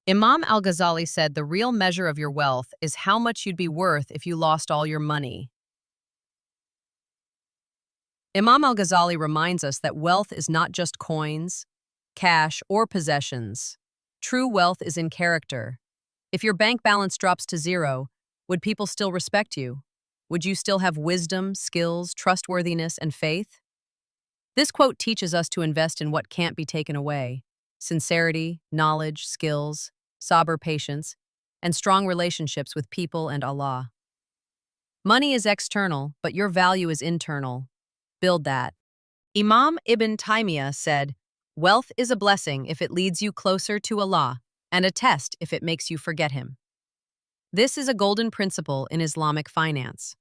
Imam Al-Ghazali said the real measure of your wealth is how much you'd be worth if you lost all your money. Imam Al-Ghazali reminds us that wealth is not just coins, cash, or possessions. True wealth is in character. If your bank balance drops to zero, would people still respect you? Would you still have wisdom, skills, trustworthiness, and faith? This quote teaches us to invest in what can't be taken away: sincerity, knowledge, skills, sober patience, and strong relationships with people and Allah. Money is external, but your value is internal. Build that. Imam Ibn Taymiyyah said, "Wealth is a blessing if it leads you closer to Allah, and a test if it makes you forget Him." This is a golden principle in Islamic finance.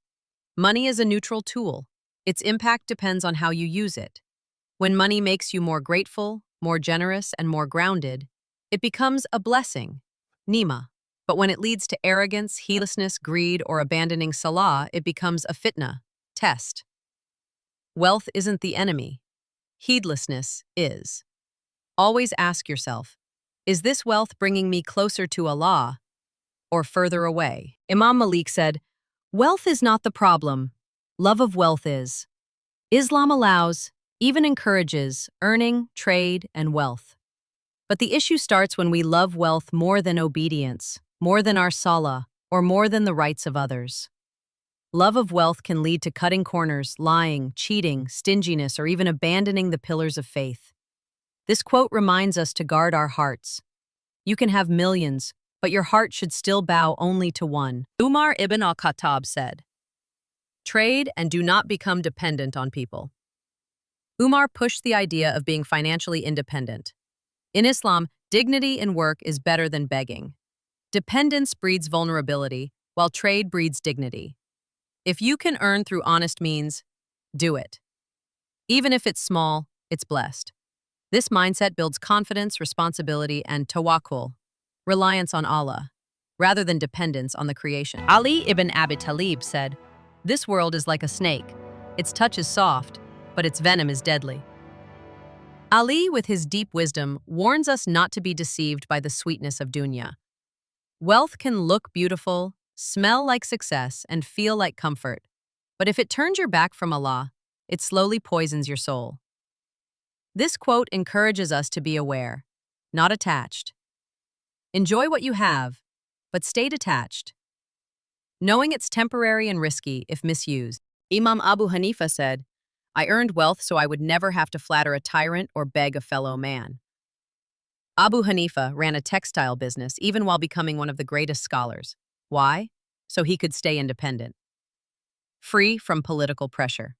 Money is a neutral tool. Its impact depends on how you use it. When money makes you more grateful, more generous, and more grounded, it becomes a blessing, nima. But when it leads to arrogance, heedlessness, greed, or abandoning salah, it becomes a fitna, test. Wealth isn't the enemy. Heedlessness is. Always ask yourself, is this wealth bringing me closer to Allah or further away? Imam Malik said, "Wealth is not the problem. Love of wealth is." Islam allows, even encourages, earning, trade, and wealth. But the issue starts when we love wealth more than obedience, more than our salah, or more than the rights of others. Love of wealth can lead to cutting corners, lying, cheating, stinginess, or even abandoning the pillars of faith. This quote reminds us to guard our hearts. You can have millions, but your heart should still bow only to one. Umar ibn al-Khattab said, "Trade and do not become dependent on people." Umar pushed the idea of being financially independent. In Islam, dignity in work is better than begging. Dependence breeds vulnerability, while trade breeds dignity. If you can earn through honest means, do it. Even if it's small, it's blessed. This mindset builds confidence, responsibility, and tawakkul, reliance on Allah, rather than dependence on the creation. Ali ibn Abi Talib said, "This world is like a snake. Its touch is soft, but its venom is deadly." Ali, with his deep wisdom, warns us not to be deceived by the sweetness of dunya. Wealth can look beautiful, smell like success, and feel like comfort, but if it turns your back from Allah, it slowly poisons your soul. This quote encourages us to be aware, not attached. Enjoy what you have, but stay detached, knowing it's temporary and risky if misused. Imam Abu Hanifa said, "I earned wealth so I would never have to flatter a tyrant or beg a fellow man." Abu Hanifa ran a textile business even while becoming one of the greatest scholars. Why? So he could stay independent, free from political pressure.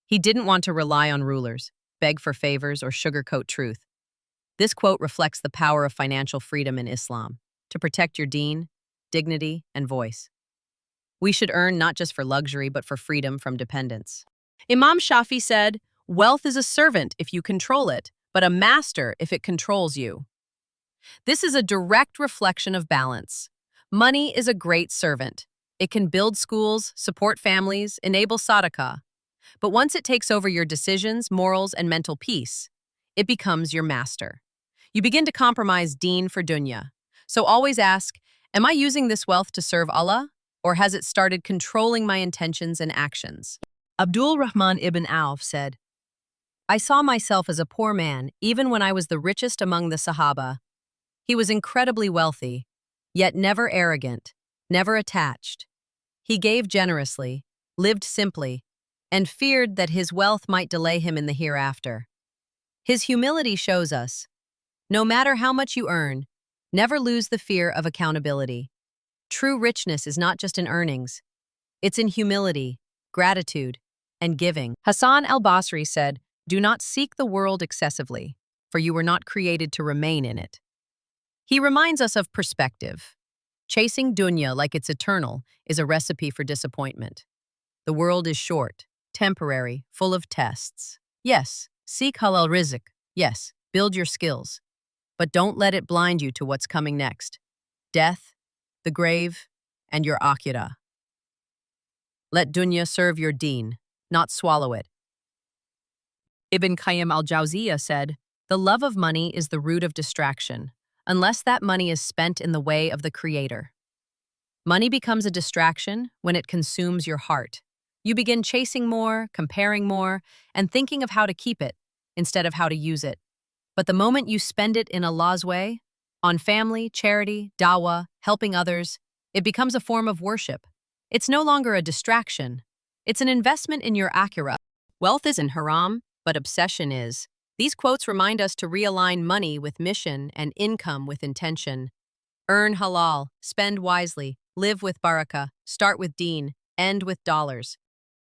He didn't want to rely on rulers, beg for favors, or sugarcoat truth. This quote reflects the power of financial freedom in Islam, to protect your deen, dignity, and voice. We should earn not just for luxury, but for freedom from dependence. Imam Shafi'i said, "Wealth is a servant if you control it, but a master if it controls you." This is a direct reflection of balance. Money is a great servant. It can build schools, support families, enable sadaqah. But once it takes over your decisions, morals, and mental peace, it becomes your master. You begin to compromise deen for dunya. So always ask, am I using this wealth to serve Allah, or has it started controlling my intentions and actions? Abdul Rahman ibn Auf said, "I saw myself as a poor man even when I was the richest among the Sahaba. He was incredibly wealthy, yet never arrogant, never attached. He gave generously, lived simply, and feared that his wealth might delay him in the hereafter." His humility shows us, no matter how much you earn, never lose the fear of accountability. True richness is not just in earnings. It's in humility, gratitude, and giving. Hassan al-Basri said, "Do not seek the world excessively, for you were not created to remain in it." He reminds us of perspective. Chasing dunya like it's eternal is a recipe for disappointment. The world is short, temporary, full of tests. Yes, seek halal rizq. Yes, build your skills. But don't let it blind you to what's coming next: death, the grave, and your akhirah. Let dunya serve your deen, not swallow it. Ibn Qayyim al-Jawziyah said, "The love of money is the root of distraction. unless that money is spent in the way of the Creator. Money becomes a distraction when it consumes your heart. You begin chasing more, comparing more, and thinking of how to keep it instead of how to use it. But the moment you spend it in Allah's way, on family, charity, dawah, helping others, it becomes a form of worship. It's no longer a distraction. It's an investment in your akhirah. Wealth isn't haram, but obsession is. These quotes remind us to realign money with mission and income with intention. Earn halal, spend wisely, live with barakah, start with deen, end with dollars.